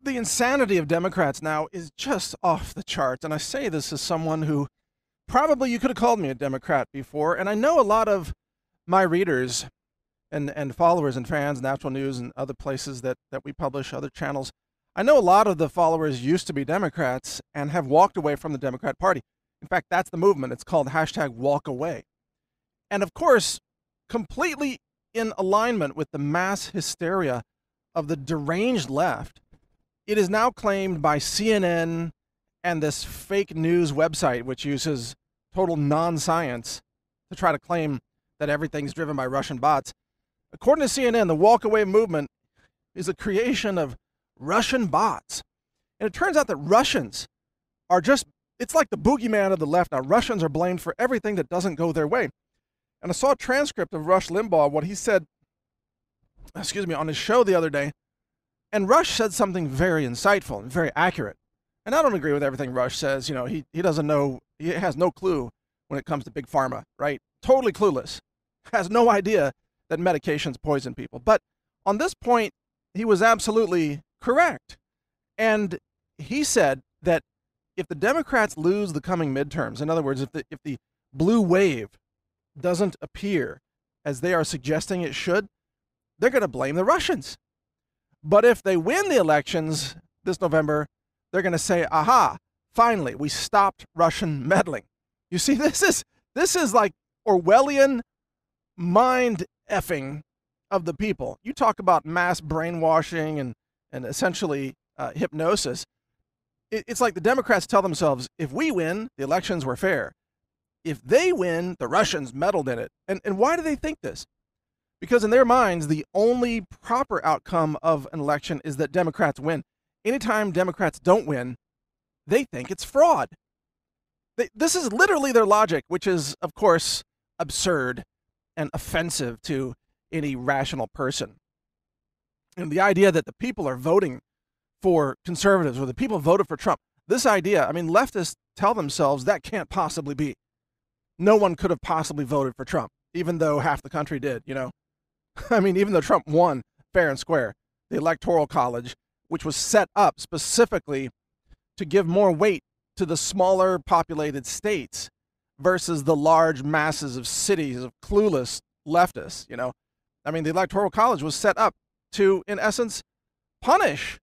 The insanity of Democrats now is just off the charts. And I say this as someone who probably you could have called me a Democrat before. And I know a lot of my readers and followers and fans, Natural News and other places that we publish, other channels. I know a lot of the followers used to be Democrats and have walked away from the Democrat Party. In fact, that's the movement. It's called #WalkAway. And of course, completely in alignment with the mass hysteria of the deranged left, it is now claimed by CNN and this fake news website, which uses total non-science to try to claim that everything's driven by Russian bots. According to CNN, the walkaway movement is a creation of Russian bots. And it turns out that Russians are just, it's like the boogeyman of the left. Now, Russians are blamed for everything that doesn't go their way. And I saw a transcript of Rush Limbaugh, what he said, on his show the other day. And Rush said something very insightful and very accurate. And I don't agree with everything Rush says. You know, he doesn't know, he has no clue when it comes to big pharma, right? Totally clueless. Has no idea that medications poison people. But on this point, he was absolutely correct. And he said that if the Democrats lose the coming midterms, in other words, if the blue wave doesn't appear as they are suggesting it should, they're going to blame the Russians. But if they win the elections this November, they're going to say, aha, finally, we stopped Russian meddling. You see, this is like Orwellian mind effing of the people. You talk about mass brainwashing and essentially hypnosis. It's like the Democrats tell themselves, if we win, the elections were fair. If they win, the Russians meddled in it. And why do they think this? Because in their minds, the only proper outcome of an election is that Democrats win. Anytime Democrats don't win, they think it's fraud. This is literally their logic, which is, of course, absurd and offensive to any rational person. And the idea that the people are voting for conservatives or the people voted for Trump, this idea, I mean, leftists tell themselves that can't possibly be. No one could have possibly voted for Trump, even though half the country did, you know. I mean, even though Trump won fair and square, the Electoral College, which was set up specifically to give more weight to the smaller populated states versus the large masses of cities of clueless leftists, you know. I mean, the Electoral College was set up to, in essence, punish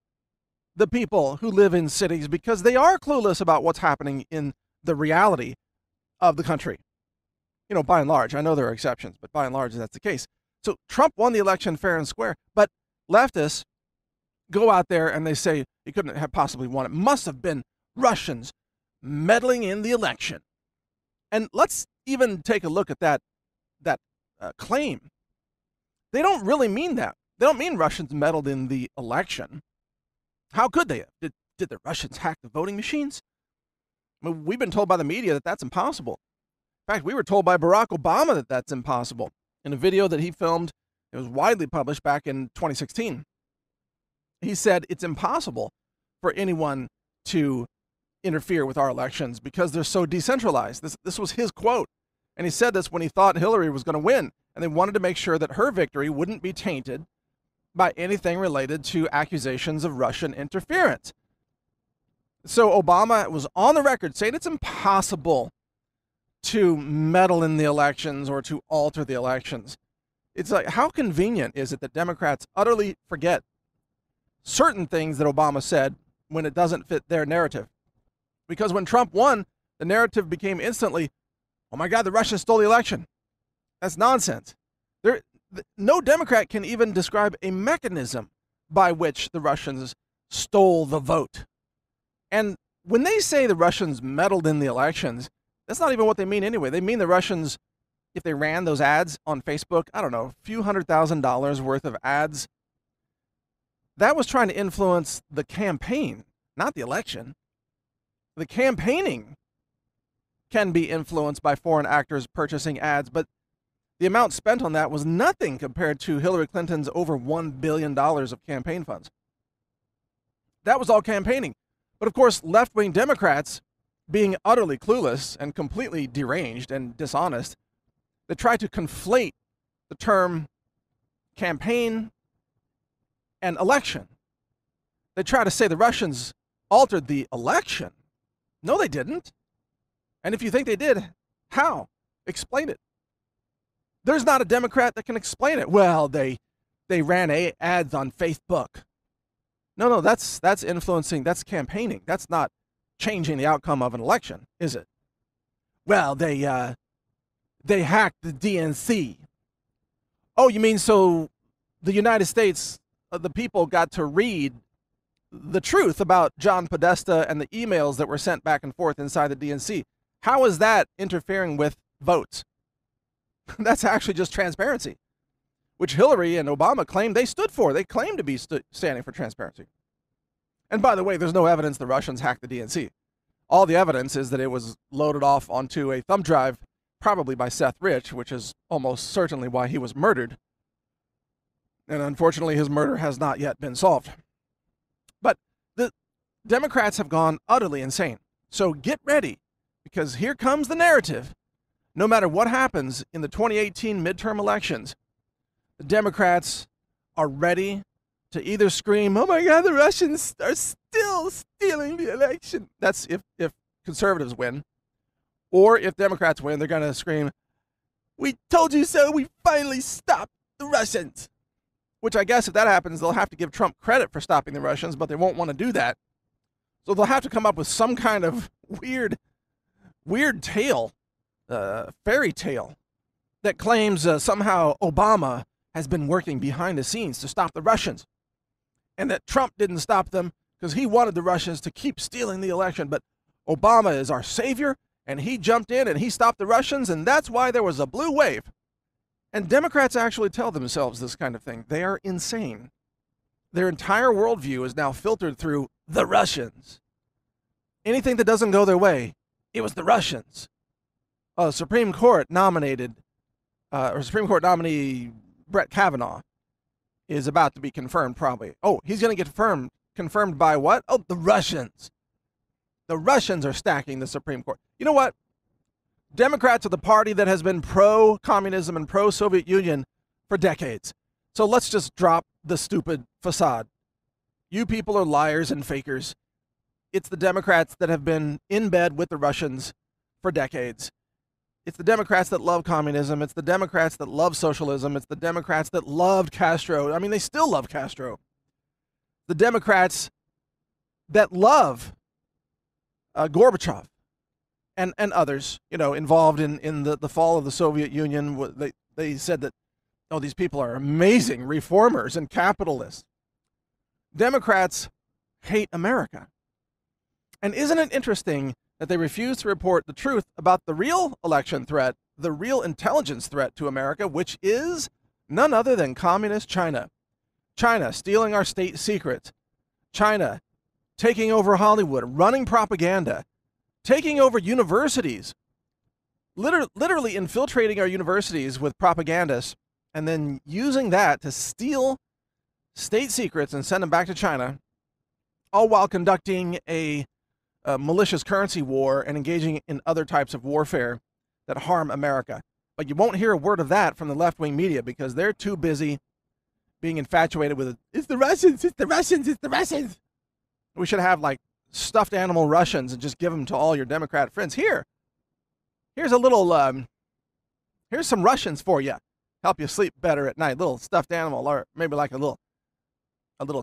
the people who live in cities because they are clueless about what's happening in the reality of the country. You know, by and large, I know there are exceptions, but by and large, that's the case. So Trump won the election fair and square, but leftists go out there and they say he couldn't have possibly won. It must have been Russians meddling in the election. And let's even take a look at that claim. They don't really mean that. They don't mean Russians meddled in the election. How could they? Did the Russians hack the voting machines? I mean, we've been told by the media that that's impossible. In fact, we were told by Barack Obama that that's impossible. In a video that he filmed, it was widely published back in 2016. He said it's impossible for anyone to interfere with our elections because they're so decentralized. This was his quote. And he said this when he thought Hillary was going to win. And they wanted to make sure that her victory wouldn't be tainted by anything related to accusations of Russian interference. So Obama was on the record saying it's impossible to meddle in the elections or to alter the elections. It's like, how convenient is it that Democrats utterly forget certain things that Obama said when it doesn't fit their narrative? Because when Trump won, the narrative became instantly, oh my God, the Russians stole the election. That's nonsense. No Democrat can even describe a mechanism by which the Russians stole the vote. And when they say the Russians meddled in the elections, that's not even what they mean anyway. They mean the Russians, if they ran those ads on Facebook, I don't know, a few $100,000 worth of ads, that was trying to influence the campaign, not the election. The campaigning can be influenced by foreign actors purchasing ads, but the amount spent on that was nothing compared to Hillary Clinton's over $1 billion of campaign funds. That was all campaigning. But of course, left-wing Democrats, being utterly clueless and completely deranged and dishonest, they try to conflate the term campaign and election. They try to say the Russians altered the election. No, they didn't. And if you think they did, how? Explain it. There's not a Democrat that can explain it. Well, they ran ads on Facebook. No, that's influencing, that's campaigning. That's not changing the outcome of an election, is it? Well, they hacked the DNC. Oh, you mean so the United States, the people got to read the truth about John Podesta and the emails that were sent back and forth inside the DNC. How is that interfering with votes? That's actually just transparency, which Hillary and Obama claimed they stood for. They claimed to be standing for transparency. And by the way, there's no evidence the Russians hacked the DNC. All the evidence is that it was loaded off onto a thumb drive, probably by Seth Rich, which is almost certainly why he was murdered. And unfortunately, his murder has not yet been solved. But the Democrats have gone utterly insane. So get ready, because here comes the narrative. No matter what happens in the 2018 midterm elections, the Democrats are ready to either scream, "Oh my God, the Russians are still stealing the election." That's if conservatives win. Or if Democrats win, they're going to scream, "We told you so, we finally stopped the Russians." Which I guess if that happens, they'll have to give Trump credit for stopping the Russians, but they won't want to do that. So they'll have to come up with some kind of weird tale, fairy tale, that claims somehow Obama has been working behind the scenes to stop the Russians, and that Trump didn't stop them because he wanted the Russians to keep stealing the election. But Obama is our savior, and he jumped in and he stopped the Russians, and that's why there was a blue wave. And Democrats actually tell themselves this kind of thing. They are insane. Their entire worldview is now filtered through the Russians. Anything that doesn't go their way, it was the Russians. Supreme Court nominee Brett Kavanaugh is about to be confirmed, probably. Oh, he's going to get confirmed by what? Oh, the Russians. The Russians are stacking the Supreme Court. You know what? Democrats are the party that has been pro-communism and pro-Soviet Union for decades. So let's just drop the stupid facade. You people are liars and fakers. It's the Democrats that have been in bed with the Russians for decades. It's the Democrats that love communism. It's the Democrats that love socialism. It's the Democrats that loved Castro. I mean, they still love Castro. The Democrats that love Gorbachev and others, involved in the fall of the Soviet Union. They said that, oh, these people are amazing reformers and capitalists. Democrats hate America. And isn't it interesting that they refuse to report the truth about the real election threat, the real intelligence threat to America, which is none other than communist China. China stealing our state secrets. China taking over Hollywood, running propaganda, taking over universities, literally infiltrating our universities with propagandists, and then using that to steal state secrets and send them back to China, all while conducting a malicious currency war and engaging in other types of warfare that harm America. But you won't hear a word of that from the left-wing media because they're too busy being infatuated with, it's the Russians, it's the Russians, it's the Russians. We should have like stuffed animal Russians and just give them to all your Democrat friends. Here's a little, here's some Russians for you. Help you sleep better at night. Little stuffed animal, or maybe like a little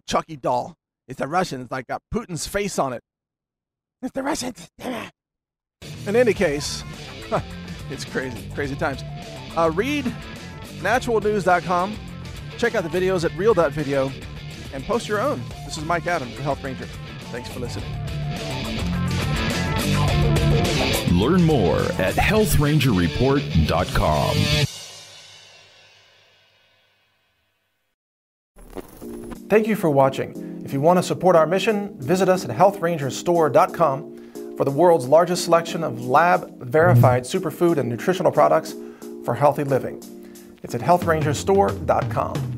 Chucky doll. It's the Russians. It's like got Putin's face on it. It's the Russians. In any case, it's crazy times. Read naturalnews.com. Check out the videos at real.video and post your own. This is Mike Adams, the Health Ranger. Thanks for listening. Learn more at healthrangerreport.com. Thank you for watching. If you want to support our mission, visit us at healthrangerstore.com for the world's largest selection of lab-verified superfood and nutritional products for healthy living. It's at healthrangerstore.com.